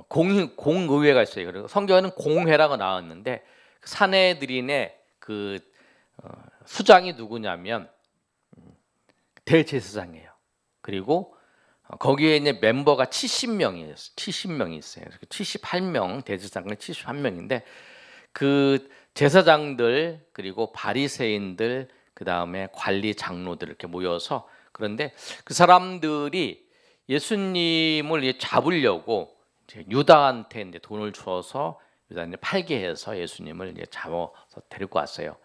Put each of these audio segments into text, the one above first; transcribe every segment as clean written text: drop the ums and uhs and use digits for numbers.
공의회가 있어요. 그리고 성경에는 공회라고 나왔는데 사내들인의 수장이 누구냐면 대제사장이에요. 그리고 거기에 이제 멤버가 70명이 있어요. 78명, 대제사장은 71명인데 그 제사장들 그리고 바리새인들 그다음에 관리 장로들 이렇게 모여서, 그런데 그 사람들이 예수님을 잡으려고 이제 유다한테 이제 돈을 주어서 유다한테 팔게 해서 예수님을 이제 잡아서 데리고 왔어요.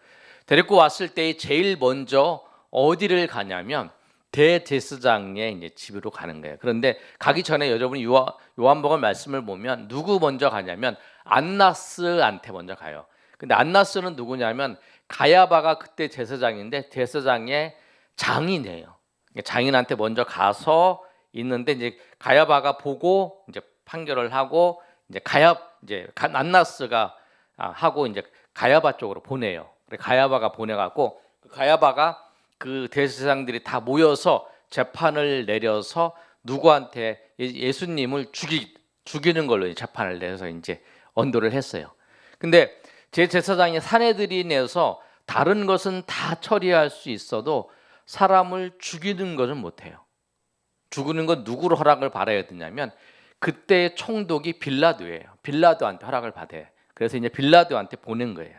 데리고 왔을 때 제일 먼저 어디를 가냐면 대제사장의 이제 집으로 가는 거예요. 그런데 가기 전에 여러분이 요한복음 말씀을 보면 누구 먼저 가냐면 안나스한테 먼저 가요. 근데 안나스는 누구냐면 가야바가 그때 제사장인데 제사장의 장인이에요. 장인한테 먼저 가서 있는데 이제 가야바가 보고 이제 판결을 하고 이제 안나스가 하고 이제 가야바 쪽으로 보내요. 가야바가 보내갖고 가야바가 그 대제사장들이 다 모여서 재판을 내려서 누구한테 예수님을 죽이는 걸로 재판을 내서 이제 언도를 했어요. 근데 제 제사장이 사내들이 내서 다른 것은 다 처리할 수 있어도 사람을 죽이는 것은 못해요. 죽이는 건 누구로 허락을 받아야 되냐면 그때의 총독이 빌라도예요. 빌라도한테 허락을 받아요. 그래서 이제 빌라도한테 보낸 거예요.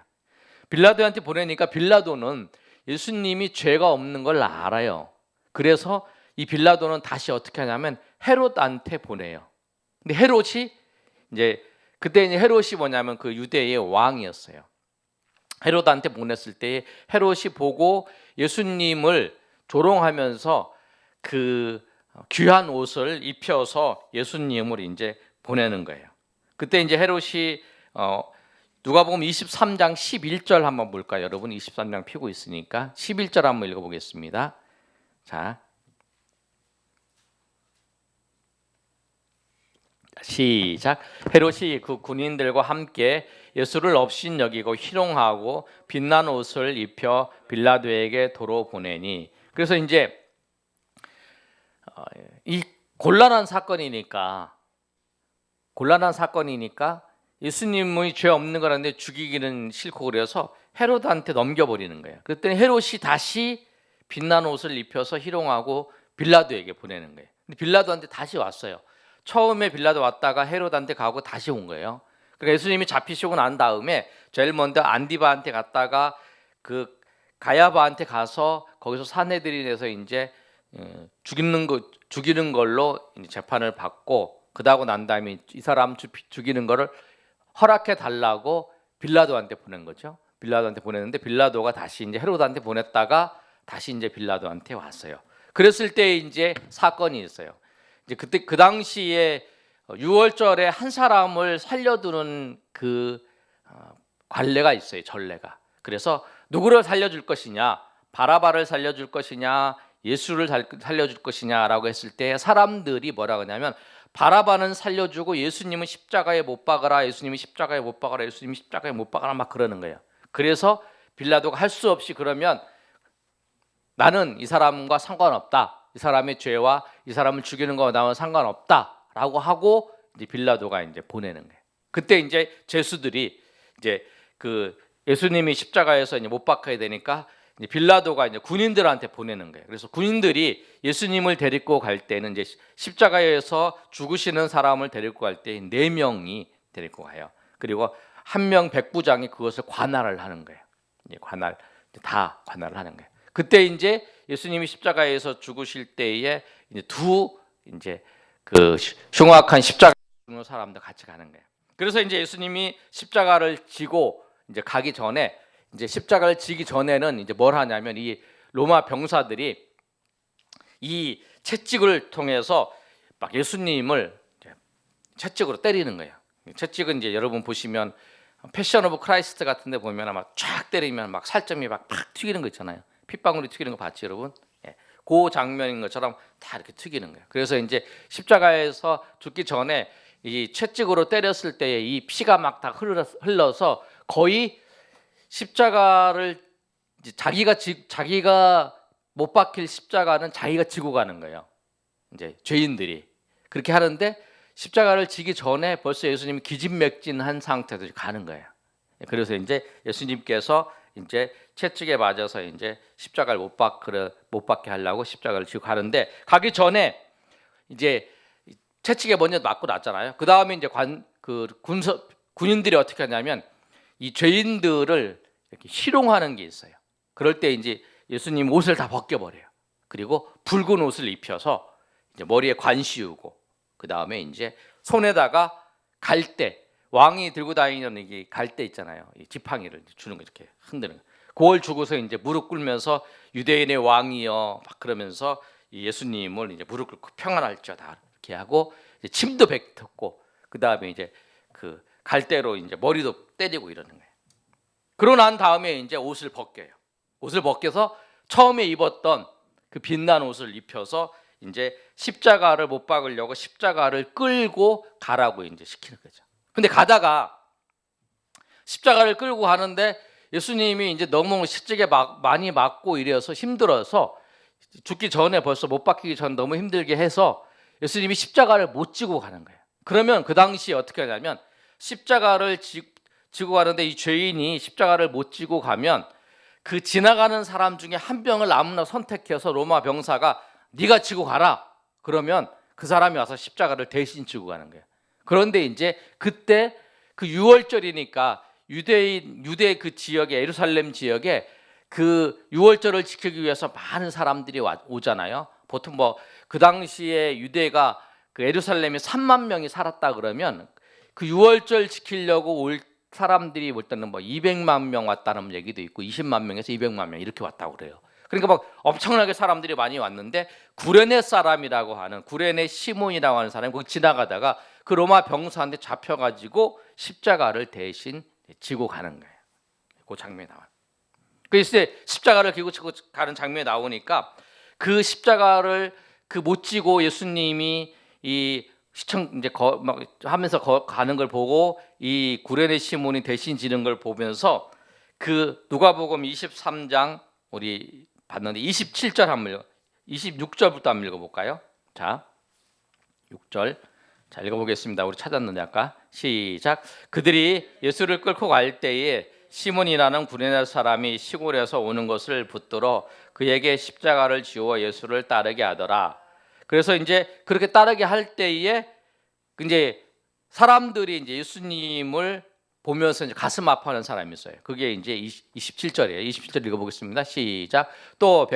빌라도한테 보내니까 빌라도는 예수님이 죄가 없는 걸 알아요. 그래서 이 빌라도는 다시 어떻게 하냐면 헤롯한테 보내요. 근데 헤롯이 이제 그때 이제 헤롯이 뭐냐면 그 유대의 왕이었어요. 헤롯한테 보냈을 때 헤롯이 보고 예수님을 조롱하면서 그 귀한 옷을 입혀서 예수님을 이제 보내는 거예요. 그때 이제 헤롯이 누가복음 23장 11절 한번 볼까요? 여러분 23장 펴고 있으니까 11절 한번 읽어보겠습니다. 자, 시작. 헤롯이 그 군인들과 함께 예수를 업신여기고 희롱하고 빛난 옷을 입혀 빌라도에게 도로 보내니, 그래서 이제 이 곤란한 사건이니까 예수님의 죄 없는 거라는데 죽이기는 싫고 그래서 헤롯한테 넘겨버리는 거예요. 그랬더니 헤롯이 다시 빛난 옷을 입혀서 희롱하고 빌라도에게 보내는 거예요. 근데 빌라도한테 다시 왔어요. 처음에 빌라도 왔다가 헤롯한테 가고 다시 온 거예요. 그러니까 예수님이 잡히시고 난 다음에 제일 먼저 안디바한테 갔다가 그 가야바한테 가서 거기서 사내들이 내서 이제 죽이는 걸로 이제 재판을 받고, 그다고 난 다음에 이 사람 죽이는 거를 허락해 달라고 빌라도한테 보낸 거죠. 빌라도한테 보냈는데 빌라도가 다시 이제 헤롯한테 보냈다가 다시 이제 빌라도한테 왔어요. 그랬을 때 이제 사건이 있어요. 이제 그때 그 당시에 유월절에 한 사람을 살려두는 그 관례가 있어요. 전례가. 그래서 누구를 살려줄 것이냐, 바라바를 살려줄 것이냐, 예수를 살려줄 것이냐라고 했을 때 사람들이 뭐라고 하냐면 바라바는 살려주고 예수님은 십자가에 못 박아라, 예수님이 십자가에 못 박아라, 예수님이 십자가에 못 박아라 막 그러는 거예요. 그래서 빌라도가 할 수 없이 그러면 나는 이 사람과 상관없다, 이 사람의 죄와 이 사람을 죽이는 거와 나와 상관없다라고 하고 이제 빌라도가 이제 보내는 거예요. 그때 이제 죄수들이 이제 그 예수님이 십자가에서 이제 못 박혀야 되니까 이제 빌라도가 이제 군인들한테 보내는 거예요. 그래서 군인들이 예수님을 데리고 갈 때는 이제 십자가에서 죽으시는 사람을 데리고 갈 때 4명이 데리고 가요. 그리고 한 명 백부장이 그것을 관할을 하는 거예요. 이제 다 관할을 하는 거예요. 그때 이제 예수님이 십자가에서 죽으실 때에 이제 그 흉악한 십자가 죽는 사람들 같이 가는 거예요. 그래서 이제 예수님이 십자가를 지고 이제 가기 전에, 이제 십자가를 지기 전에는 이제 뭘 하냐면 이 로마 병사들이 이 채찍을 통해서 막 예수님을 채찍으로 때리는 거예요. 채찍은 이제 여러분 보시면 패션 오브 크라이스트 같은 데 보면 막 쫙 때리면 막 살점이 막 팍 튀기는 거 있잖아요. 핏방울이 튀기는 거 봤지 여러분? 그 장면인 것처럼 다 이렇게 튀기는 거예요. 그래서 이제 십자가에서 죽기 전에 이 채찍으로 때렸을 때에 이 피가 막 다 흘러서 거의 십자가를 자기가 못 박힐 십자가는 자기가 지고 가는 거예요. 이제 죄인들이 그렇게 하는데 십자가를 지기 전에 벌써 예수님이 기진맥진한 상태에서 가는 거예요. 그래서 이제 예수님께서 이제 채찍에 맞아서 이제 십자가를 못 박게 하려고 십자가를 지고 가는데, 가기 전에 이제 채찍에 먼저 맞고 났잖아요. 그 다음에 이제 군인들이 어떻게 하냐면 이 죄인들을 이렇게 희롱하는 게 있어요. 그럴 때 이제 예수님 옷을 다 벗겨버려요. 그리고 붉은 옷을 입혀서 이제 머리에 관 씌우고, 그 다음에 이제 손에다가 갈대, 왕이 들고 다니는 이게 갈대 있잖아요. 이 지팡이를 주는 거, 이렇게 흔드는 거. 그걸 주고서 이제 무릎 꿇면서 유대인의 왕이여 막 그러면서 예수님을 이제 무릎 꿇고 평안할지어다 이렇게 하고, 이제 침도 뱉었고, 그 다음에 이제 그 갈대로 이제 머리도 때리고 이러는 거예요. 그러고 난 다음에 이제 옷을 벗겨요. 옷을 벗겨서 처음에 입었던 그 빛난 옷을 입혀서 이제 십자가를 못 박으려고 십자가를 끌고 가라고 이제 시키는 거죠. 근데 가다가 십자가를 끌고 가는데 예수님이 이제 너무 채찍에 많이 맞고 이래서 힘들어서 죽기 전에, 벌써 못 박히기 전 너무 힘들게 해서 예수님이 십자가를 못 지고 가는 거예요. 그러면 그 당시에 어떻게 하냐면, 십자가를 지고 가는데 이 죄인이 십자가를 못 지고 가면 그 지나가는 사람 중에 한 명을 아무나 선택해서 로마 병사가 네가 지고 가라 그러면 그 사람이 와서 십자가를 대신 지고 가는 거예요. 그런데 이제 그때 그 6월절이니까 유대 그 지역에, 예루살렘 지역에 그 6월절을 지키기 위해서 많은 사람들이 오잖아요. 보통 뭐 그 당시에 유대가 그 예루살렘에 3만 명이 살았다 그러면 그 6월절 지키려고 올 사람들이 올 때는 뭐 200만 명 왔다는 얘기도 있고 20만 명에서 200만 명 이렇게 왔다고 그래요. 그러니까 막 엄청나게 사람들이 많이 왔는데, 구레네 사람이라고 하는, 구레네 시몬이라고 하는 사람이 거기 지나가다가 그 로마 병사한테 잡혀가지고 십자가를 대신 지고 가는 거예요. 그 장면이 나와요. 그래서 십자가를 지고 가는 장면이 나오니까 그 십자가를 못 지고 예수님이 이 시청 이제 막 하면서 가는 걸 보고 이 구레네 시몬이 대신 지는 걸 보면서 그 누가복음 23장 우리 봤는데 27절 한번 26절부터 한번 읽어볼까요? 자, 6절 자 읽어보겠습니다. 우리 찾았는데 아까 시작. 그들이 예수를 끌고 갈 때에 시몬이라는 구레네 사람이 시골에서 오는 것을 붙들어 그에게 십자가를 지워 예수를 따르게 하더라. 그래서 이제 그렇게 따르게 할 때에 이제 사람들이 이제 예수님을 보면서 이제 가슴 아파하는 사람이 있어요. 그게 이제 27절이에요. 27절 읽어보겠습니다. 시작. 또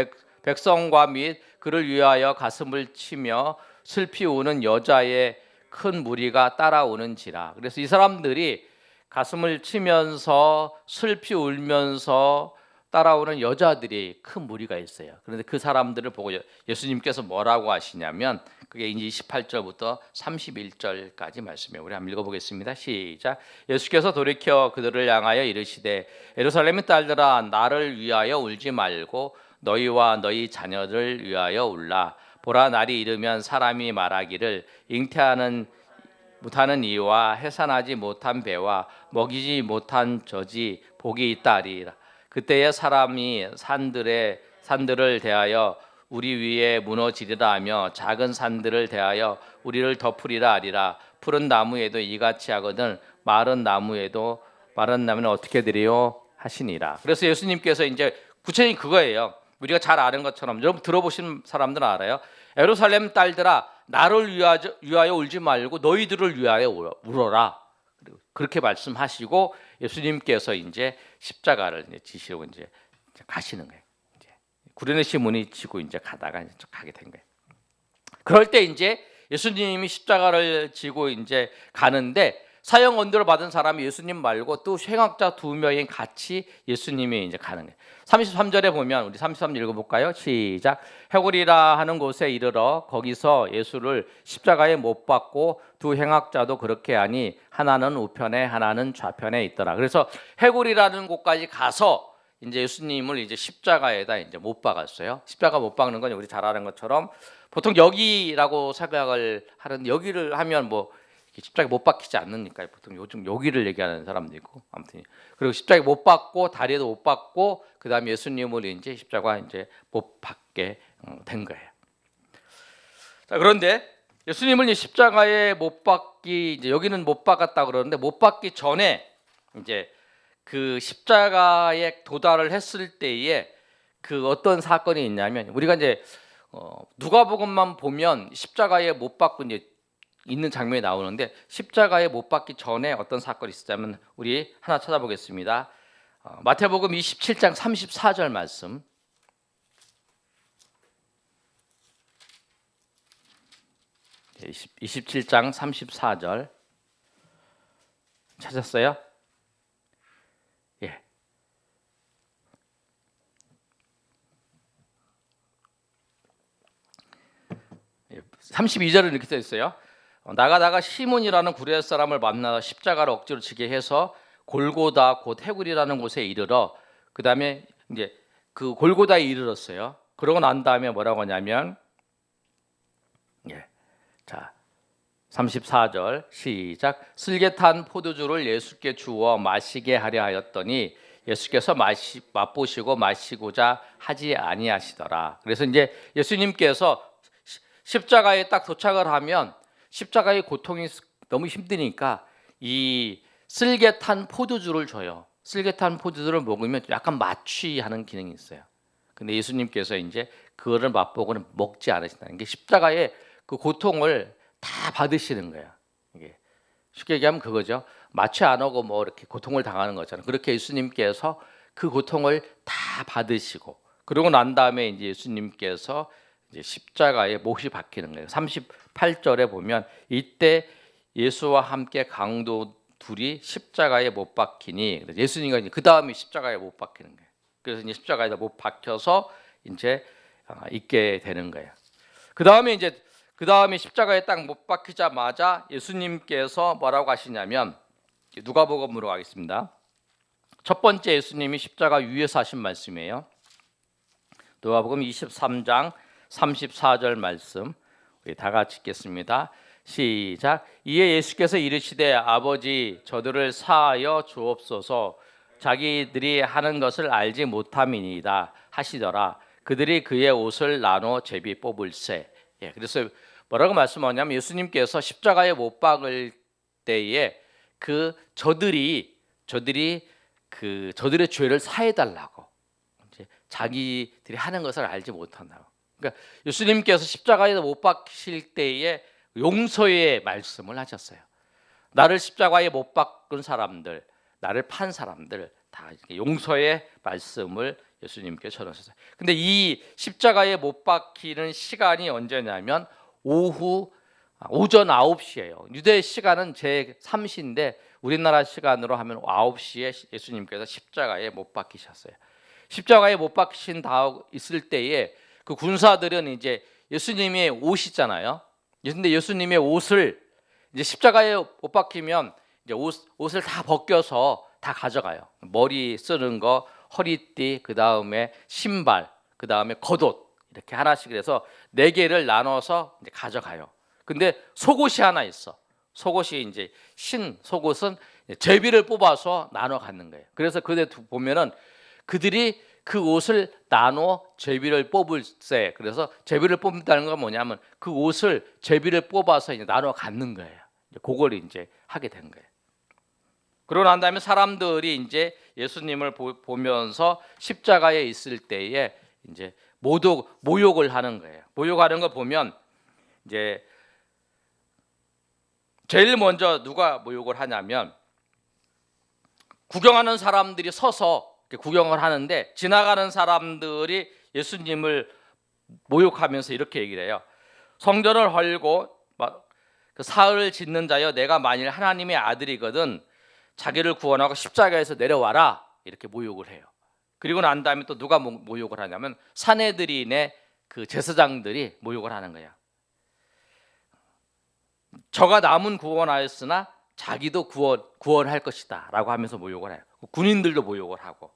백성과 및 그를 위하여 가슴을 치며 슬피 우는 여자의 큰 무리가 따라오는지라. 그래서 이 사람들이 가슴을 치면서 슬피 울면서 따라오는 여자들이 큰 무리가 있어요. 그런데 그 사람들을 보고 예수님께서 뭐라고 하시냐면, 그게 이제 28절부터 31절까지 말씀이에요. 우리 한번 읽어보겠습니다. 시작. 예수께서 돌이켜 그들을 향하여 이르시되 예루살렘의 딸들아, 나를 위하여 울지 말고 너희와 너희 자녀를 위하여 울라. 보라, 날이 이르면 사람이 말하기를 잉태하는 못하는 이와 해산하지 못한 배와 먹이지 못한 젖이 복이 있다 하리라. 그때에 사람이 산들을 대하여 우리 위에 무너지리라 하며 작은 산들을 대하여 우리를 덮으리라 하리라. 푸른 나무에도 이같이 하거든 마른 나무는 어떻게 되리요 하시니라. 그래서 예수님께서 이제 구체적인 그거예요. 우리가 잘 아는 것처럼, 여러분 들어보신 사람들은 알아요. 예루살렘 딸들아, 나를 위하여 울지 말고 너희들을 위하여 울어라. 그렇게 말씀하시고 예수님께서 이제 십자가를 이제 지시고 이제 가시는 거예요. 이제 구레네 시몬이 지고 이제 가다가 이제 가게 된 거예요. 그럴 때 이제 예수님이 십자가를 지고 이제 가는데, 사형 언도를 받은 사람이 예수님 말고 또 횡학자 2명이 같이 예수님이 이제 가는 거예요. 33절에 보면 우리 33절 읽어볼까요? 시작. 해골이라 하는 곳에 이르러 거기서 예수를 십자가에 못 박고 두 행악자도 그렇게 하니 하나는 우편에 하나는 좌편에 있더라. 그래서 해골이라는 곳까지 가서 이제 예수님을 이제 십자가에다 이제 못 박았어요. 십자가 못 박는 건 우리 잘 아는 것처럼 보통 여기라고 생각을 하는데, 여기를 하면 뭐 십자가에 못 박히지 않으니까 보통 요즘 여기를 얘기하는 사람도 있고, 아무튼 그리고 십자가에 못 박고 다리에도 못 박고 그다음에 예수님을 이제 십자가 이제 못 박게 된 거예요. 자, 그런데 예수님을 이제 십자가에 못 박기, 이제 여기는 못 박았다 그러는데 못 박기 전에 이제 그 십자가에 도달을 했을 때에 그 어떤 사건이 있냐면, 우리가 이제 누가복음만 보면 십자가에 못 박고 이제 있는 장면이 나오는데, 십자가에 못 박기 전에 어떤 사건이 있었다면 우리 하나 찾아보겠습니다. 마태복음 27장 34절 말씀. 27장 34절 찾았어요? 예. 32절은 이렇게 써 있어요. 나가다가 시몬이라는 구레 사람을 만나 십자가를 억지로 지게 해서 골고다 곧 해굴이라는 곳에 이르러, 그 다음에 이제 그 골고다에 이르렀어요. 그러고 난 다음에 뭐라고 하냐면, 자 34절 시작. 슬개탄 포도주를 예수께 주어 마시게 하려 하였더니 예수께서 맛보시고 마시고자 하지 아니하시더라. 그래서 이제 예수님께서 십자가에 딱 도착을 하면 십자가의 고통이 너무 힘드니까 이 쓸개탄 포도주를 줘요. 쓸개탄 포도주를 먹으면 약간 마취하는 기능이 있어요. 근데 예수님께서 이제 그거를 맛보고는 먹지 않으신다는 게, 십자가의 그 고통을 다 받으시는 거야. 이게 쉽게 얘기하면 그거죠. 마취 안 하고 뭐 이렇게 고통을 당하는 거잖아요. 그렇게 예수님께서 그 고통을 다 받으시고, 그러고 난 다음에 이제 예수님께서 이제 십자가에 못이 박히는 거예요. 38절에 보면 이때 예수와 함께 강도 둘이 십자가에 못 박히니, 예수님이 그 다음에 십자가에 못 박히는 거예요. 그래서 이제 십자가에 못 박혀서 이제 있게 되는 거예요. 그 다음에 십자가에 딱 못 박히자마자 예수님께서 뭐라고 하시냐면, 누가복음으로 가겠습니다. 첫 번째 예수님이 십자가 위에서 하신 말씀이에요. 누가복음 23장 34절 말씀 우리 다 같이 읽겠습니다. 시작. 이에 예수께서 이르시되 아버지 저들을 사하여 주옵소서, 자기들이 하는 것을 알지 못함이니이다 하시더라. 그들이 그의 옷을 나눠 제비 뽑을세. 그래서 뭐라고 말씀하냐면, 예수님께서 십자가에 못 박을 때에 그 저들의 죄를 사해 달라고, 자기들이 하는 것을 알지 못한다고. 그러니까 예수님께서 십자가에 못 박히실 때에 용서의 말씀을 하셨어요. 나를 십자가에 못 박은 사람들, 나를 판 사람들 다 용서의 말씀을 예수님께서 전하셨어요. 근데 이 십자가에 못 박히는 시간이 언제냐면 오전 9시예요. 유대 시간은 제3시인데 우리나라 시간으로 하면 9시에 예수님께서 십자가에 못 박히셨어요. 십자가에 못 박히신 다음 있을 때에 그 군사들은 이제 예수님의 옷이잖아요. 근데 예수님의 옷을 이제 십자가에 못 박히면 이제 옷을 다 벗겨서 다 가져가요. 머리 쓰는 거, 허리띠, 그 다음에 신발, 그 다음에 겉옷, 이렇게 하나씩 해서 4개를 나눠서 이제 가져가요. 근데 속옷이 하나 있어. 속옷이 이제 속옷은 제비를 뽑아서 나눠 갖는 거예요. 그래서 그때 보면은 그들이 그 옷을 나눠 제비를 뽑을세. 그래서 제비를 뽑는다는 건 뭐냐면 그 옷을 제비를 뽑아서 이제 나눠 갖는 거예요. 그걸 이제 하게 된 거예요. 그러고 난 다음에 사람들이 이제 예수님을 보면서 십자가에 있을 때에 이제 모욕을 하는 거예요. 모욕하는 거 보면 이제 제일 먼저 누가 모욕을 하냐면, 구경하는 사람들이 서서 구경을 하는데 지나가는 사람들이 예수님을 모욕하면서 이렇게 얘기를 해요. 성전을 헐고 그 사흘을 짓는 자여, 내가 만일 하나님의 아들이거든 자기를 구원하고 십자가에서 내려와라, 이렇게 모욕을 해요. 그리고 난 다음에 또 누가 모욕을 하냐면 산헤드린의 그 제사장들이 모욕을 하는 거야. 저가 남은 구원하였으나 자기도 구원할 것이다 라고 하면서 모욕을 해요. 군인들도 모욕을 하고.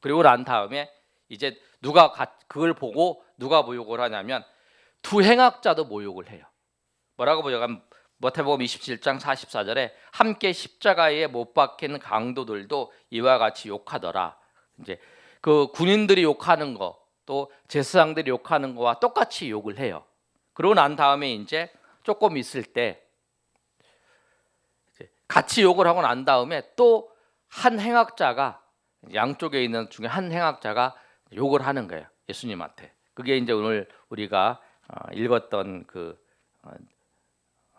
그리고 난 다음에 이제 누가 그걸 보고 누가 모욕을 하냐면 두 행악자도 모욕을 해요. 뭐라고 모욕하면 마태복음 27장 44절에 함께 십자가에 못 박힌 강도들도 이와 같이 욕하더라. 이제 그 군인들이 욕하는 거, 또 제사장들이 욕하는 거와 똑같이 욕을 해요. 그러고 난 다음에 이제 조금 있을 때 같이 욕을 하고 난 다음에 또 한 행악자가, 양쪽에 있는 중에 한 행악자가 욕을 하는 거예요, 예수님한테. 그게 이제 오늘 우리가 읽었던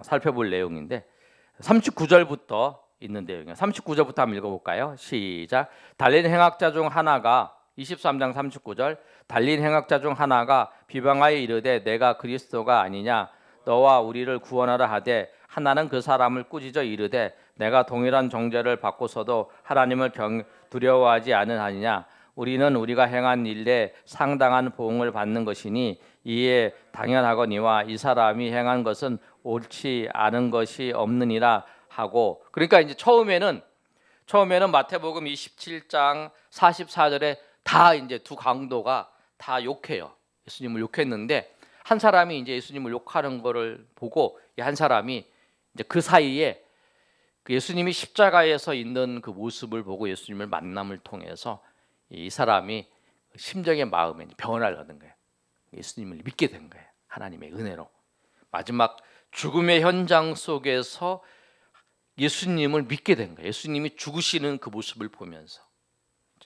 살펴볼 내용인데 39절부터 있는 내용이에요. 39절부터 한번 읽어볼까요? 시작. 달린 행악자 중 하나가, 23장 39절, 달린 행악자 중 하나가 비방하여 이르되 내가 그리스도가 아니냐, 너와 우리를 구원하라 하되, 하나는 그 사람을 꾸짖어 이르되 내가 동일한 정죄를 받고서도 하나님을 두려워하지 않으하느냐, 우리는 우리가 행한 일에 상당한 보응을 받는 것이니 이에 당연하거니와 이 사람이 행한 것은 옳지 않은 것이 없느니라 하고. 그러니까 이제 처음에는 마태복음 27장 44절에 다 이제 두 강도가 다 욕해요. 예수님을 욕했는데 한 사람이 이제 예수님을 욕하는 거를 보고 이 한 사람이 이제 그 사이에 그 예수님이 십자가에서 있는 그 모습을 보고 예수님을 만남을 통해서 이 사람이 심정의 마음에 변화를 얻은 거예요. 예수님을 믿게 된 거예요. 하나님의 은혜로. 마지막 죽음의 현장 속에서 예수님을 믿게 된 거예요. 예수님이 죽으시는 그 모습을 보면서.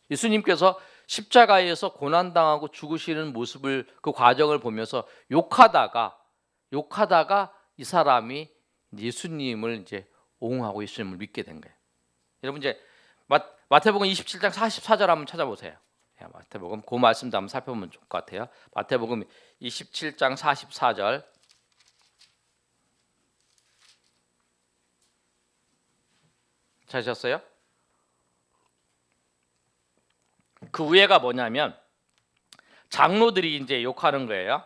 예수님께서 십자가에서 고난당하고 죽으시는 모습을, 그 과정을 보면서 욕하다가 이 사람이 예수님을 이제 옹호하고 예수님을 믿게 된 거예요. 여러분 이제 마태복음 27장 44절 한번 찾아보세요. 마태복음 그 말씀도 한번 살펴보면 좋을 것 같아요. 마태복음 27장 44절. 찾으셨어요? 그 위에가 뭐냐면 장로들이 이제 욕하는 거예요.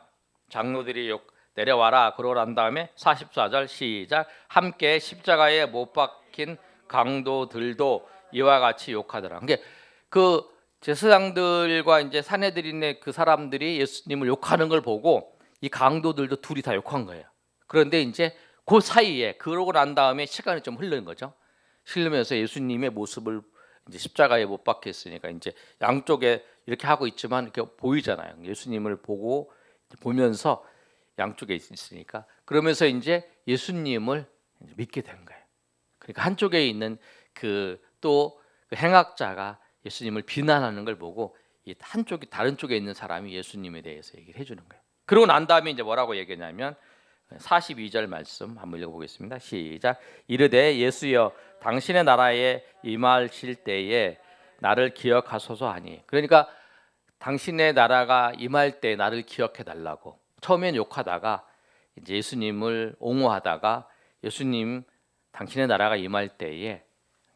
장로들이 내려와라 그러고 난 다음에 44절 시작. 함께 십자가에 못 박힌 강도들도 이와 같이 욕하더라. 그러니까 그 제사장들과 이제 산헤드린의 그 사람들이 예수님을 욕하는 걸 보고 이 강도들도 둘이 다 욕한 거예요. 그런데 이제 그 사이에 그러고 난 다음에 시간이 좀 흐르는 거죠. 흐르면서 예수님의 모습을 이제 십자가에 못 박혔으니까 이제 양쪽에 이렇게 하고 있지만 이렇게 보이잖아요. 예수님을 보면서 양쪽에 있으니까 그러면서 이제 예수님을 믿게 된 거예요. 그러니까 한쪽에 있는 그 행악자가 예수님을 비난하는 걸 보고 이 한쪽이 다른 쪽에 있는 사람이 예수님에 대해서 얘기를 해주는 거예요. 그러고 난 다음에 이제 뭐라고 얘기했냐면 42절 말씀 한번 읽어보겠습니다. 시작. 이르되 예수여 당신의 나라에 임하실 때에 나를 기억하소서 하니. 그러니까 당신의 나라가 임할 때 나를 기억해 달라고. 처음엔 욕하다가 이제 예수님을 옹호하다가 예수님 당신의 나라가 임할 때에,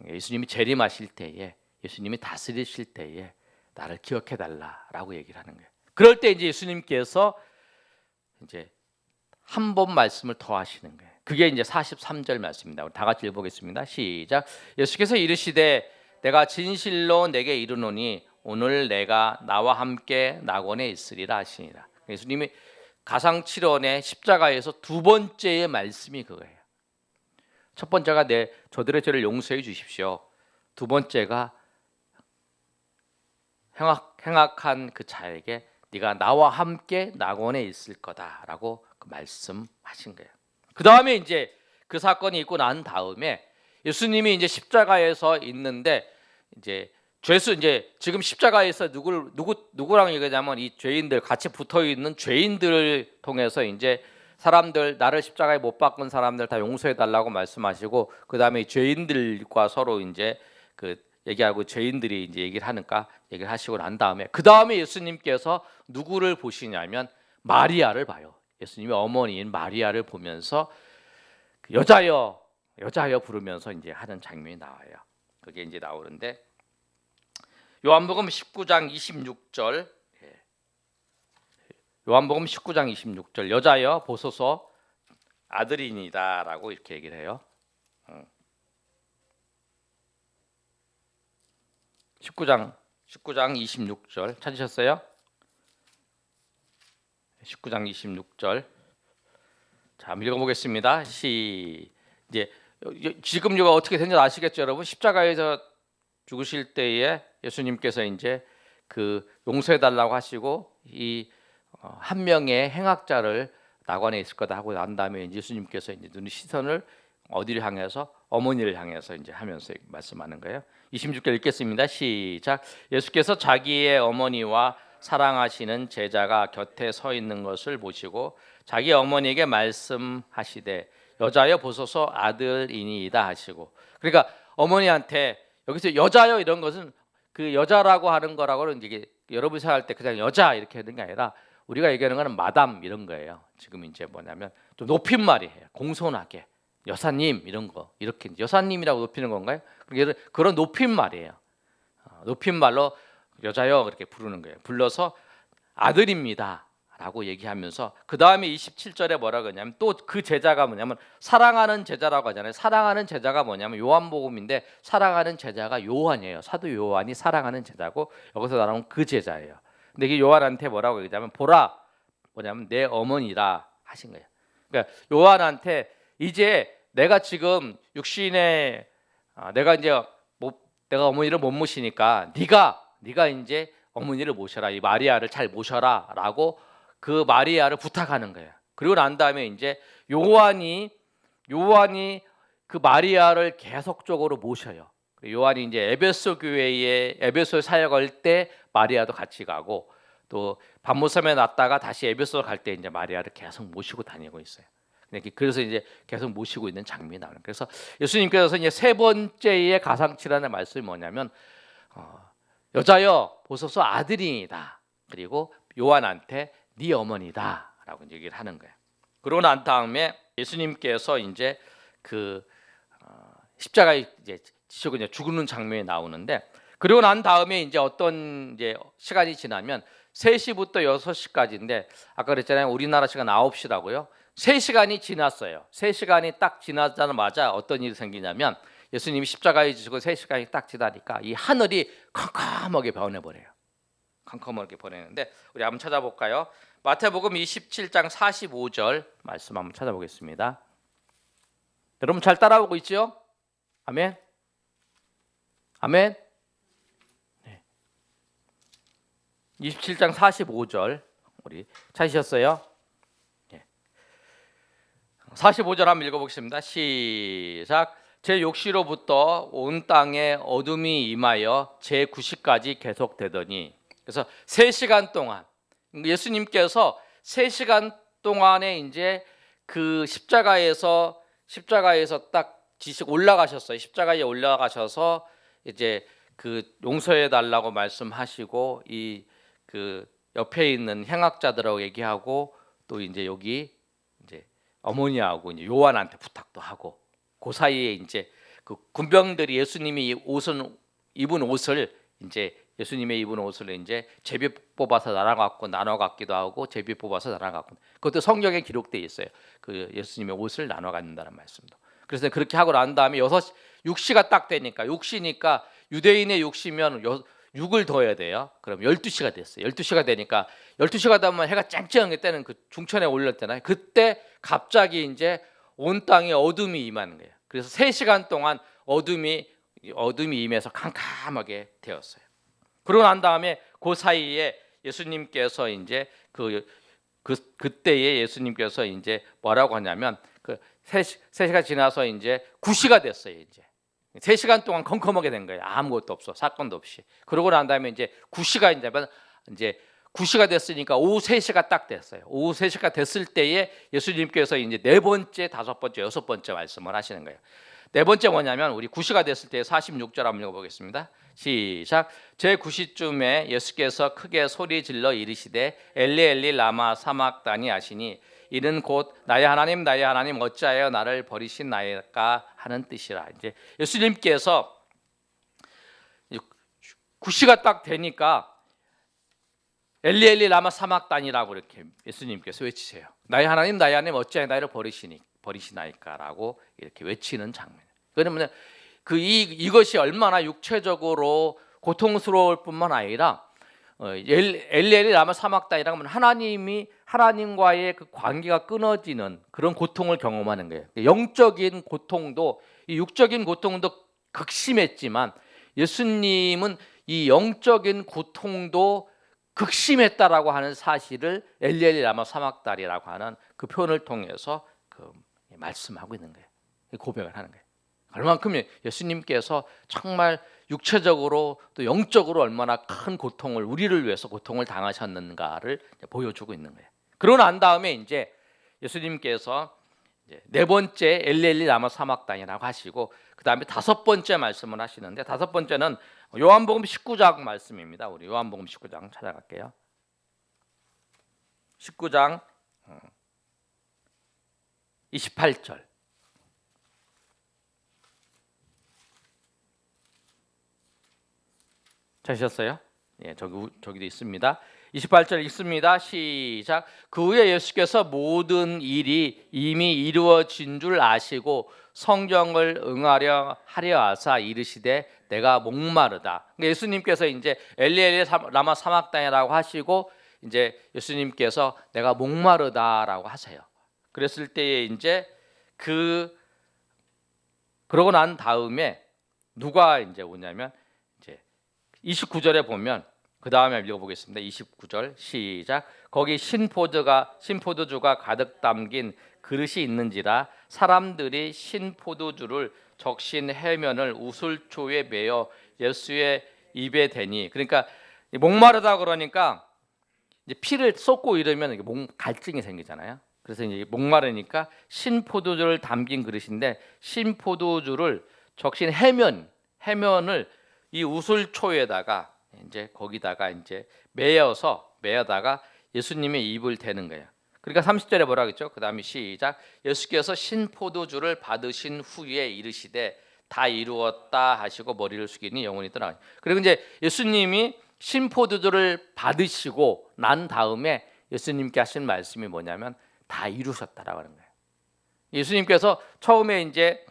예수님이 재림하실 때에, 예수님이 다스리실 때에 나를 기억해 달라라고 얘기를 하는 거예요. 그럴 때 이제 예수님께서 이제 한 번 말씀을 더 하시는 거예요. 그게 이제 43절 말씀입니다. 우리 다 같이 읽어보겠습니다. 시작. 예수께서 이르시되 내가 진실로 내게 이르노니 오늘 내가 나와 함께 낙원에 있으리라 하시니라. 예수님이 가상칠언의 십자가에서 두 번째의 말씀이 그거예요. 첫 번째가 저들의 죄를 용서해 주십시오. 두 번째가 행악한 그 자에게 네가 나와 함께 낙원에 있을 거다라고 그 말씀하신 거예요. 그 다음에 이제 그 사건이 있고 난 다음에 예수님이 이제 십자가에서 있는데 이제 지금 십자가에서 누구랑 얘기하냐면 이 죄인들, 같이 붙어 있는 죄인들을 통해서 이제 사람들, 나를 십자가에 못 박은 사람들 다 용서해 달라고 말씀하시고, 그 다음에 죄인들과 서로 이제 얘기하고 죄인들이 이제 얘기를 하시고 난 다음에 그 다음에 예수님께서 누구를 보시냐면 마리아를 봐요. 예수님의 어머니인 마리아를 보면서 여자여 부르면서 이제 하는 장면이 나와요. 그게 이제 나오는데 요한복음 19장 26절, 요한복음 19장 26절, 여자여 보소서 아들이니다라고 이렇게 얘기를 해요. 19장 26절 찾으셨어요? 19장 26절. 자, 한번 읽어보겠습니다. 이제 지금 이거 어떻게 된지 아시겠죠, 여러분? 십자가에서 죽으실 때에 예수님께서 이제 용서해 달라고 하시고 이 한 명의 행악자를 낙원에 있을 거다 하고 난 다음에 이제 예수님께서 이제 눈의 시선을 어디를 향해서 어머니를 향해서 이제 하면서 말씀하는 거예요. 26절 읽겠습니다. 시작. 예수께서 자기의 어머니와 사랑하시는 제자가 곁에 서 있는 것을 보시고 자기 어머니에게 말씀하시되 여자여 보소서 아들이니이다 하시고, 그러니까 어머니한테 여기서 여자여 이런 것은 그 여자라고 하는 거라고는 이게 여러분이 생각할 때 그냥 여자 이렇게 하는 게 아니라 우리가 얘기하는 거는 마담 이런 거예요. 지금 이제 뭐냐면 좀 높임말이에요. 공손하게 여사님 이런 거, 이렇게 여사님이라고 높이는 건가요? 그런 높임말이에요. 높임말로 여자여 그렇게 부르는 거예요. 불러서 아들입니다 라고 얘기하면서 그 다음에 27절에 뭐라 그러냐면 또 그 제자가 뭐냐면 사랑하는 제자라고 하잖아요. 사랑하는 제자가 뭐냐면 요한복음인데 사랑하는 제자가 요한이에요. 사도 요한이 사랑하는 제자고 여기서 나오는 그 제자예요. 근데 이게 요한한테 뭐라고 얘기하면 보라, 뭐냐면 내 어머니라 하신 거예요. 그러니까 요한한테 이제 내가 지금 육신에 내가 이제 내가 어머니를 못 모시니까 네가 이제 어머니를 모셔라, 이 마리아를 잘 모셔라라고 그 마리아를 부탁하는 거예요. 그리고 난 다음에 이제 요한이 그 마리아를 계속적으로 모셔요. 요한이 이제 에베소 교회에 에베소 사역할 때 마리아도 같이 가고 또 밤모섬에 났다가 다시 에베소 갈 때 이제 마리아를 계속 모시고 다니고 있어요. 그래서 이제 계속 모시고 있는 장면이 나오는. 그래서 예수님께서 이제 세 번째의 가상치라는 말씀이 뭐냐면 여자여 보소서 아들이다. 그리고 요한한테 네 어머니다라고 얘기를 하는 거예요. 그러고 난 다음에 예수님께서 이제 그 십자가에 이제 지시고 이제 죽는 장면이 나오는데, 그리고 난 다음에 이제 어떤 이제 시간이 지나면 3시부터 6시까지인데 아까 그랬잖아요. 우리나라 시간 9시라고요. 3시간이 지났어요. 3시간이 딱 지나자마자 어떤 일이 생기냐면 예수님이 십자가에 지시고 3시간이 딱 지나니까 이 하늘이 캄캄하게 변해버려요. 캄캄하게 변했는데 우리 한번 찾아볼까요? 마태복음 27장 45절 말씀 한번 찾아보겠습니다. 여러분 잘 따라오고 있죠? 아멘. 아멘. 네. 27장 45절 우리 찾으셨어요? 네. 45절 한번 읽어보겠습니다. 시작. 제 욕시로부터 온 땅에 어둠이 임하여 제 9시까지 계속되더니, 그래서 3시간 동안 예수님께서 3시간 동안에 이제 그 십자가에서 딱 지식 올라가셨어요. 십자가에 올라가셔서 이제 그 용서해 달라고 말씀하시고 이 그 옆에 있는 행악자들하고 얘기하고 또 이제 여기 이제 어머니하고 이제 요한한테 부탁도 하고 그 사이에 이제 그 군병들이 예수님이 입은 옷을 이제 예수님의 입은 옷을 이제 제비 뽑아서 나눠 갖기도 하고 제비 뽑아서 나눠 갖고, 그것도 성경에 기록되어 있어요. 그 예수님의 옷을 나눠 갖는다는 말씀도. 그래서 그렇게 하고 난 다음에 6시가 딱 되니까 6시니까 유대인의 6시면 6을 더해야 돼요. 그럼 12시가 됐어요. 12시가 되니까 12시가 되면 해가 쨍쨍할 때는 그 중천에 올렸잖아요. 그때 갑자기 이제 온 땅에 어둠이 임하는 거예요. 그래서 3시간 동안 어둠이 임해서 캄캄하게 되었어요. 그러고 난 다음에 그 사이에 예수님께서 이제 그때에 예수님께서 이제 뭐라고 하냐면 그 3시가 지나서 이제 9시가 됐어요. 이제 3시간 동안 컴컴하게 된 거예요. 아무것도 없어, 사건도 없이. 그러고 난 다음에 이제 9시가 됐으니까 오후 3시가 딱 됐어요. 오후 3시가 됐을 때에 예수님께서 이제 4번째, 5번째, 6번째 말씀을 하시는 거예요. 4번째 뭐냐면 우리 9시가 됐을 때 46절 한번 읽어보겠습니다. 시작. 제 9시쯤에 예수께서 크게 소리 질러 이르시되 엘리 엘리 라마 사막다니 하시니 이는 곧 나의 하나님 어찌하여 나를 버리시나이까 하는 뜻이라. 이제 예수님께서 9시가 딱 되니까 엘리 엘리 라마 사막다니라고 이렇게 예수님께서 외치세요. 나의 하나님 어찌하여 나를 버리시나이까라고 이렇게 외치는 장면. 그러면 이것이 얼마나 육체적으로 고통스러울 뿐만 아니라 엘리 라마 사막다니라고 하면 하나님과의 그 관계가 끊어지는 그런 고통을 경험하는 거예요. 영적인 고통도, 이 육적인 고통도 극심했지만 예수님은 이 영적인 고통도 극심했다라고 하는 사실을 엘리엘리 라마 사막다리라고 하는 그 표현을 통해서 그 말씀하고 있는 거예요. 고백을 하는 거예요. 얼만큼 예수님께서 정말 육체적으로 또 영적으로 얼마나 큰 고통을, 우리를 위해서 고통을 당하셨는가를 보여주고 있는 거예요. 그러고 난 다음에 이제 예수님께서 이제 네 번째 엘리엘리 라마 사막단이라고 하시고, 그 다음에 다섯 번째 말씀을 하시는데, 다섯 번째는 요한복음 19장 말씀입니다. 우리 요한복음 19장 찾아갈게요. 19장 28절. 찾으셨어요? 예, 저기도 있습니다. 28절 읽습니다. 시작. 그 후에 예수께서 모든 일이 이미 이루어진 줄 아시고 성경을 응하려 하려 하사 이르시되 내가 목마르다. 예수님께서 이제 엘리엘리 라마 사막단이라고 하시고, 이제 예수님께서 내가 목마르다라고 하세요. 그랬을 때에 이제 그러고 난 다음에 누가 이제 오냐면, 이제 29절에 보면, 그 다음에 읽어보겠습니다. 29절 시작. 거기 신포도주가 가득 담긴 그릇이 있는지라 사람들이 신포도주를 적신 해면을 우슬초에 매어 예수의 입에 대니. 그러니까 목마르다 그러니까 이제 피를 쏟고 이러면 이게 갈증이 생기잖아요. 그래서 이제 목마르니까 신포도주를 담긴 그릇인데, 신포도주를 적신 해면을 이 우슬초에다가 이제 거기다가 이제 매어다가 예수님의 입을 대는 거예요. 그러니까 30절에 뭐라 그랬죠? 그 다음에 시작. 예수께서 신포도주를 받으신 후에 이르시되 다 이루었다 하시고 머리를 숙이니 영혼이 떠나. 그리고 이제 예수님이 신포도주를 받으시고 난 다음에 예수님께 하신 말씀이 뭐냐면 다 이루셨다라고 하는 거예요. 예수님께서 처음에 이제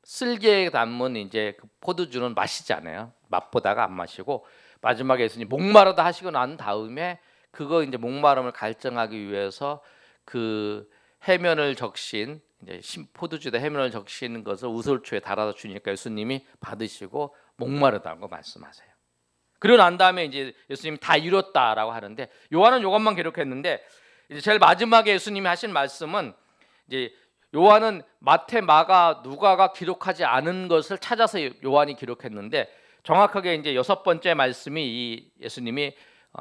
쓸개 담은 이제 그 포도주는 마시지 않아요. 맛보다가 안 마시고, 마지막에 예수님 목마르다 하시고 난 다음에 그거 이제 목마름을 갈증하기 위해서 그 해면을 적신, 이제 포도주에다 해면을 적시는 것을 우슬초에 달아서 주니까 예수님이 받으시고 목마르다고 말씀하세요. 그리고 난 다음에 이제 예수님이 다 이뤘다라고 하는데, 요한은 이것만 기록했는데, 이제 제일 마지막에 예수님이 하신 말씀은, 이제 요한은 마태, 마가, 누가가 기록하지 않은 것을 찾아서 요한이 기록했는데, 정확하게 이제 여섯 번째 말씀이 이 예수님이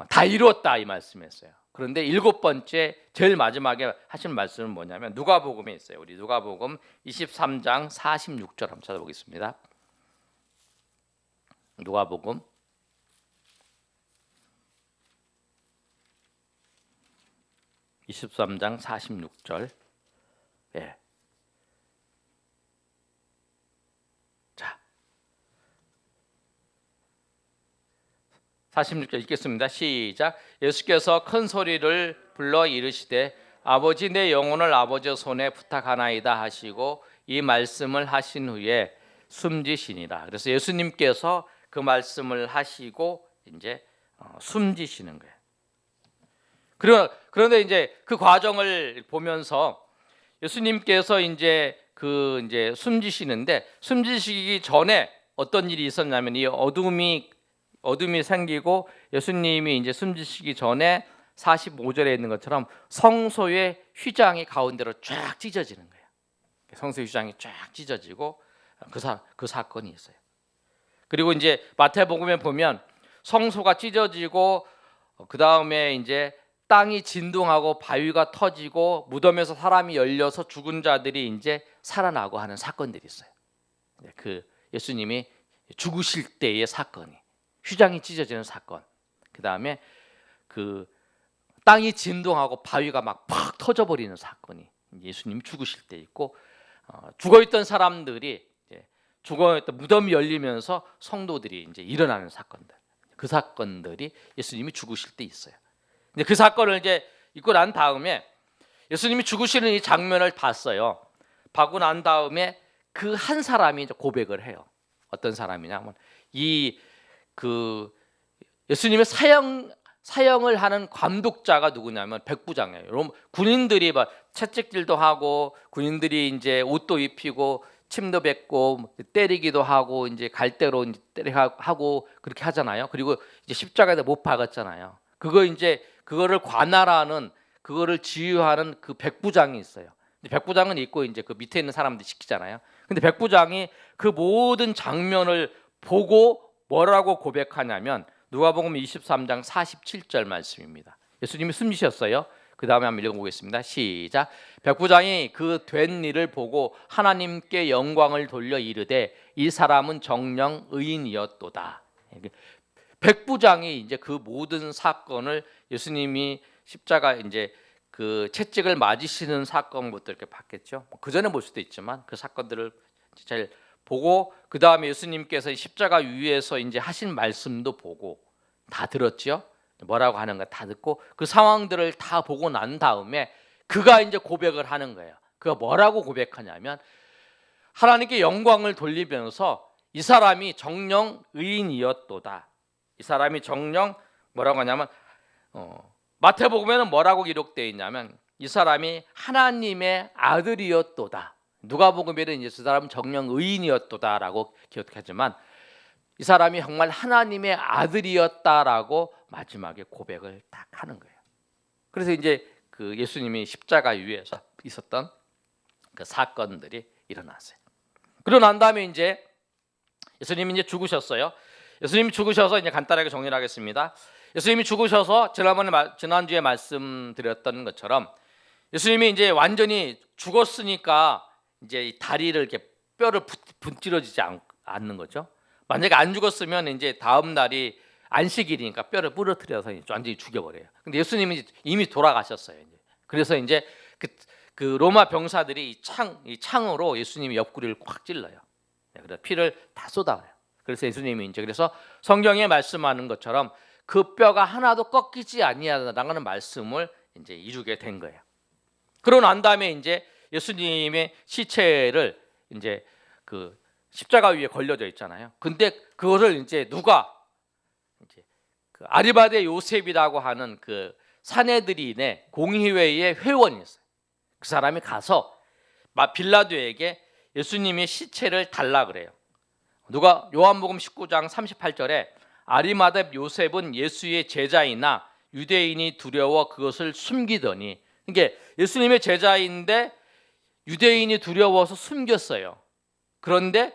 다 이루었다 이 말씀이었어요. 그런데 일곱 번째 제일 마지막에 하신 말씀은 뭐냐면 누가복음에 있어요. 우리 누가복음 23장 46절 한번 찾아보겠습니다. 누가복음 23장 46절. 예. 자, 46절 읽겠습니다. 시작. 예수께서 큰 소리를 불러 이르시되 아버지 내 영혼을 아버지 손에 부탁하나이다 하시고 이 말씀을 하신 후에 숨지시니라. 그래서 예수님께서 그 말씀을 하시고 이제 숨지시는 거예요. 그런데 이제 그 과정을 보면서 예수님께서 이제 숨지시는데, 숨지시기 전에 어떤 일이 있었냐면, 이 어둠이 생기고 예수님이 이제 숨지시기 전에 45절에 있는 것처럼 성소의 휘장이 가운데로 쫙 찢어지는 거예요. 성소의 휘장이 쫙 찢어지고 그 사건이 있어요. 그리고 이제 마태복음에 보면 성소가 찢어지고 그 다음에 이제 땅이 진동하고 바위가 터지고 무덤에서 사람이 열려서 죽은 자들이 이제 살아나고 하는 사건들이 있어요. 그 예수님이 죽으실 때의 사건이, 휘장이 찢어지는 사건, 그 다음에 그 땅이 진동하고 바위가 막 팍 터져버리는 사건이 예수님 죽으실 때 있고, 죽어있던 사람들이 죽어있던 무덤이 열리면서 성도들이 이제 일어나는 사건들, 그 사건들이 예수님이 죽으실 때 있어요. 근데 그 사건을 이제 읽고 난 다음에 예수님이 죽으시는 이 장면을 봤어요. 보고 난 다음에 그 한 사람이 이제 고백을 해요. 어떤 사람이냐면 예수님의 사형을 하는 감독자가 누구냐면 백부장이에요. 군인들이 막 채찍질도 하고 군인들이 이제 옷도 입히고 침도 뱉고 때리기도 하고 이제 갈대로 이제 하고 그렇게 하잖아요. 그리고 이제 십자가에다 못 박았잖아요. 그거를 관할하는, 그거를 지휘하는 그 백부장이 있어요. 백부장은 있고 이제 그 밑에 있는 사람들이 시키잖아요. 근데 백부장이 그 모든 장면을 보고 뭐라고 고백하냐면 누가복음 23장 47절 말씀입니다. 예수님이 숨지셨어요. 그 다음에 한번 읽어보겠습니다. 시작. 백부장이 그 된 일을 보고 하나님께 영광을 돌려 이르되 이 사람은 정령 의인이었도다. 백부장이 이제 그 모든 사건을 예수님이 십자가 이제 그 채찍을 맞으시는 사건부터 이렇게 봤겠죠. 그 전에 볼 수도 있지만 그 사건들을 잘 보고 그 다음에 예수님께서 십자가 위에서 이제 하신 말씀도 보고 다 들었죠. 뭐라고 하는가 다 듣고 그 상황들을 다 보고 난 다음에 그가 이제 고백을 하는 거예요. 그가 뭐라고 고백하냐면 하나님께 영광을 돌리면서 이 사람이 정령 의인이었도다. 이 사람이 정령 뭐라고 하냐면 마태복음에는 뭐라고 기록되어 있냐면 이 사람이 하나님의 아들이었도다. 누가복음에는 이제 그 사람은 정령 의인이었도다라고 기록하지만 이 사람이 정말 하나님의 아들이었다라고 마지막에 고백을 딱 하는 거예요. 그래서 이제 그 예수님이 십자가 위에서 있었던 그 사건들이 일어났어요. 그러고 난 다음에 이제 예수님이 이제 죽으셨어요. 예수님이 죽으셔서 이제 간단하게 정리를 하겠습니다. 예수님이 죽으셔서 지난주에 말씀드렸던 것처럼 예수님이 이제 완전히 죽었으니까 이제 이 다리를 이렇게 뼈를 분질러지지 않는 거죠. 만약에 안 죽었으면 이제 다음 날이 안식일이니까 뼈를 부러뜨려서 완전히 죽여버려요. 근데 예수님은 이미 돌아가셨어요. 이제. 그래서 이제 그 로마 병사들이 이 창으로 예수님의 옆구리를 꽉 찔러요. 그래서 피를 다 쏟아요. 그래서 예수님이 이제 그래서 성경에 말씀하는 것처럼 그 뼈가 하나도 꺾이지 아니하다라는 말씀을 이제 이루게 된 거예요. 그러고 난 다음에 이제 예수님의 시체를 이제 그 십자가 위에 걸려져 있잖아요. 근데 그거를 이제 누가 이제 그 아리마대 요셉이라고 하는 그 사내들인의 공의회의 회원이 있어요. 그 사람이 가서 빌라도에게 예수님의 시체를 달라 그래요. 요한복음 19장 38절에 아리마대 요셉은 예수의 제자이나 유대인이 두려워 그것을 숨기더니, 이게 예수님의 제자인데 유대인이 두려워서 숨겼어요. 그런데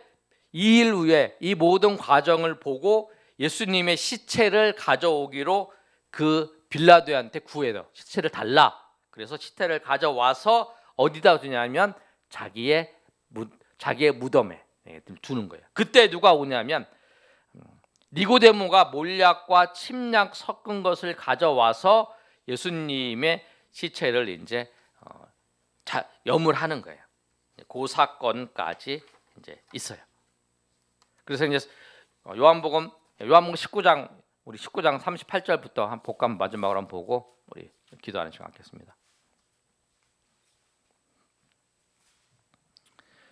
2일 후에 이 모든 과정을 보고 예수님의 시체를 가져오기로 그 빌라도한테 구해요. 시체를 달라. 그래서 시체를 가져와서 어디다 두냐면 자기의 무덤에 두는 거예요. 그때 누가 오냐면 니고데모가 몰약과 침략 섞은 것을 가져와서 예수님의 시체를 이제 염을 하는 거예요. 그 사건까지 이제 있어요. 그래서 이제 요한복음 19장 우리 19장 38절부터 한 복감 마지막으로 한번 보고 우리 기도하는 시간 갖겠습니다.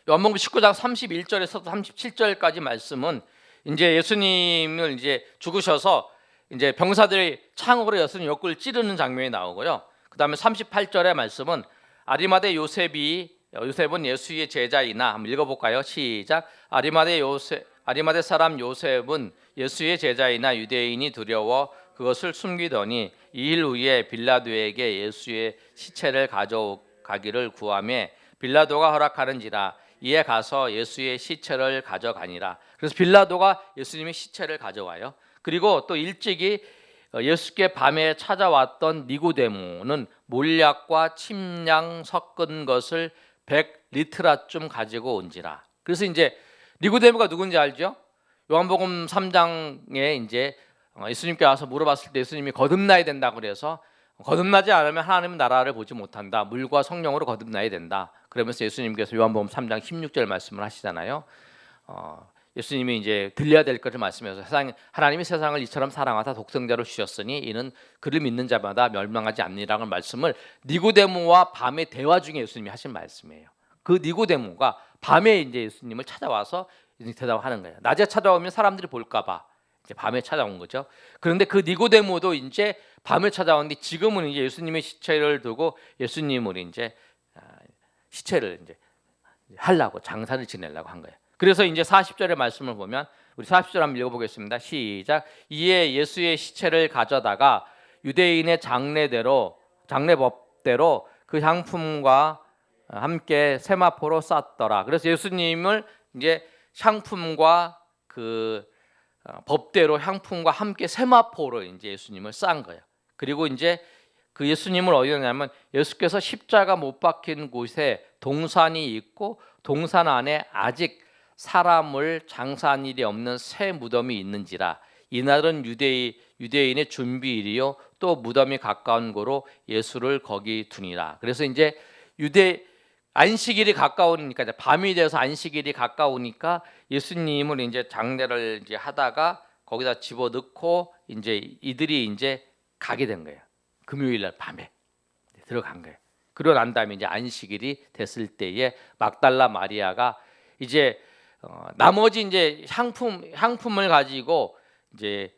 요한복음 19장 31절에서 37절까지 말씀은 이제 예수님을 이제 죽으셔서 이제 병사들이 창으로 예수님 옆구리를 찌르는 장면이 나오고요. 그다음에 38절의 말씀은 아리마대 요셉은 예수의 제자이나 한번 읽어볼까요? 시작. 아리마대 사람 요셉은 예수의 제자이나 유대인이 두려워 그것을 숨기더니 2일 후에 빌라도에게 예수의 시체를 가져가기를 구하매 빌라도가 허락하는지라 이에 가서 예수의 시체를 가져가니라. 그래서 빌라도가 예수님의 시체를 가져와요. 그리고 또 일찍이 예수께 밤에 찾아왔던 니고데모는 몰약과 침량 섞은 것을 100리트라쯤 가지고 온지라. 그래서 이제 니고데모가 누군지 알죠? 요한복음 3장에 이제 예수님께 와서 물어봤을 때 예수님이 거듭나야 된다 그래서 거듭나지 않으면 하나님의 나라를 보지 못한다. 물과 성령으로 거듭나야 된다. 그러면서 예수님께서 요한복음 3장 16절 말씀을 하시잖아요. 예수님이 이제 들려야 될 것을 말씀해서 하나님이 세상을 이처럼 사랑하사 독생자를 주셨으니 이는 그를 믿는 자마다 멸망하지 않니라는 말씀을 니고데모와 밤의 대화 중에 예수님이 하신 말씀이에요. 그 니고데모가 밤에 이제 예수님을 찾아와서 대답하는 거예요. 낮에 찾아오면 사람들이 볼까봐 이제 밤에 찾아온 거죠. 그런데 그 니고데모도 이제 밤에 찾아왔는데 지금은 이제 예수님의 시체를 두고 예수님을 이제 시체를 이제 하려고 장사를 지내려고 한 거예요. 그래서 이제 40절의 말씀을 보면 우리 40절 한번 읽어보겠습니다. 시작. 이에 예수의 시체를 가져다가 유대인의 장례법대로 그 향품과 함께 세마포로 쌌더라. 그래서 예수님을 이제 향품과 그 법대로 향품과 함께 세마포로 이제 예수님을 싼 거예요. 그리고 이제 그 예수님을 어디에 냐면 예수께서 십자가 못 박힌 곳에 동산이 있고 동산 안에 아직 사람을 장사한 일이 없는 새 무덤이 있는지라. 이날은 유대인의 준비일이요 또 무덤이 가까운 고로 예수를 거기 두니라. 그래서 이제 안식일이 가까우니까 이제 밤이 돼서 안식일이 가까우니까 예수님을 이제 장례를 이제 하다가 거기다 집어넣고 이제 이들이 이제 가게 된 거예요. 금요일 날 밤에 들어간 거예요. 그러고 난 다음에 이제 안식일이 됐을 때에 막달라 마리아가 이제 나머지 이제 향품을 가지고 이제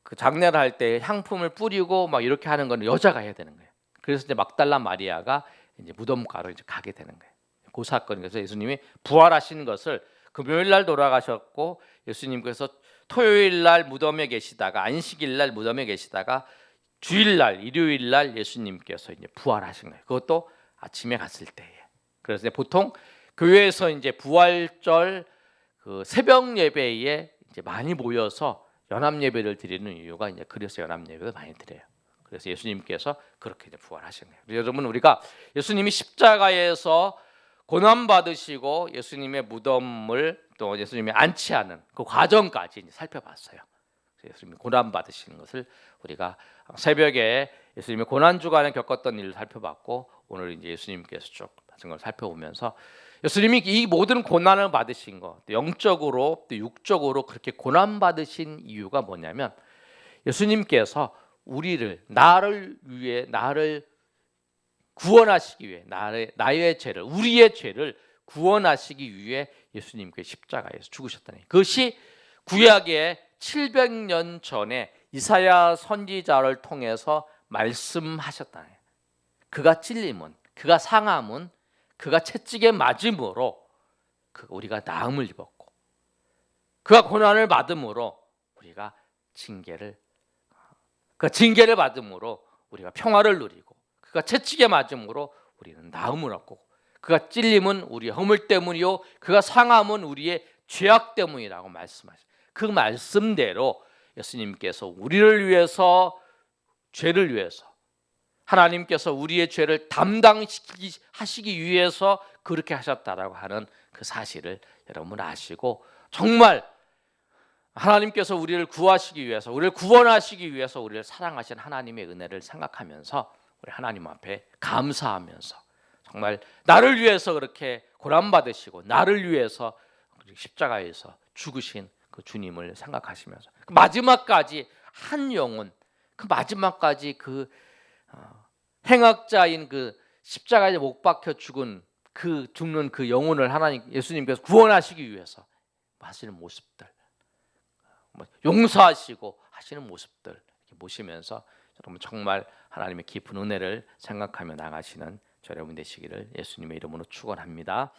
그 장례를 할 때 향품을 뿌리고 막 이렇게 하는 건 여자가 해야 되는 거예요. 그래서 이제 막달라 마리아가 이제 무덤가로 이제 가게 되는 거예요. 그 사건이. 그래서 예수님이 부활하신 것을 금요일 날 돌아가셨고 예수님께서 토요일 날 무덤에 계시다가 안식일 날 무덤에 계시다가 주일 날 일요일 날 예수님께서 이제 부활하신 거예요. 그것도 아침에 갔을 때에. 그래서 이제 보통 교회에서 이제 부활절 그 새벽 예배에 이제 많이 모여서 연합 예배를 드리는 이유가 이제 그래서 연합 예배를 많이 드려요. 그래서 예수님께서 그렇게 이제 부활하신 거예요. 여러분 우리가 예수님이 십자가에서 고난 받으시고 예수님의 무덤을 또 예수님이 안치하는 그 과정까지 이제 살펴봤어요. 예수님이 고난 받으시는 것을 우리가 새벽에 예수님의 고난 주간에 겪었던 일을 살펴봤고 오늘 이제 예수님께서 쭉 다른 걸 살펴보면서 예수님이 이 모든 고난을 받으신 것, 영적으로 또 육적으로 그렇게 고난 받으신 이유가 뭐냐면 예수님께서 나를 위해 나를 구원하시기 위해 나의 죄를 우리의 죄를 구원하시기 위해 예수님께서 십자가에서 죽으셨다니. 그것이 구약의 700년 전에 이사야 선지자를 통해서 말씀하셨다니. 그가 찔림은 그가 상함은 그가 채찍에 맞음으로 우리가 나음을 입었고 그가 고난을 받음으로 우리가 징계를 받음으로 우리가 평화를 누리고 그가 채찍에 맞음으로 우리는 나음을 얻고 그가 찔림은 우리의 허물 때문이요 그가 상함은 우리의 죄악 때문이라고 말씀하셨어요. 그 말씀대로 예수님께서 우리를 위해서 죄를 위해서 하나님께서 우리의 죄를 담당하시기 위해서 그렇게 하셨다라고 하는 그 사실을 여러분 아시고 정말 하나님께서 우리를 구하시기 위해서 우리를 구원하시기 위해서 우리를 사랑하신 하나님의 은혜를 생각하면서 우리 하나님 앞에 감사하면서 정말 나를 위해서 그렇게 고난받으시고 나를 위해서 십자가에서 죽으신 그 주님을 생각하시면서 그 마지막까지 한 영혼 그 마지막까지 그 행악자인 그 십자가에 못 박혀 죽는 그 영혼을 예수님께서 구원하시기 위해서 하시는 모습들 용서하시고 하시는 모습들 이렇게 보시면서 여러분 정말 하나님의 깊은 은혜를 생각하며 나가시는 여러분 되시기를 예수님의 이름으로 축원합니다.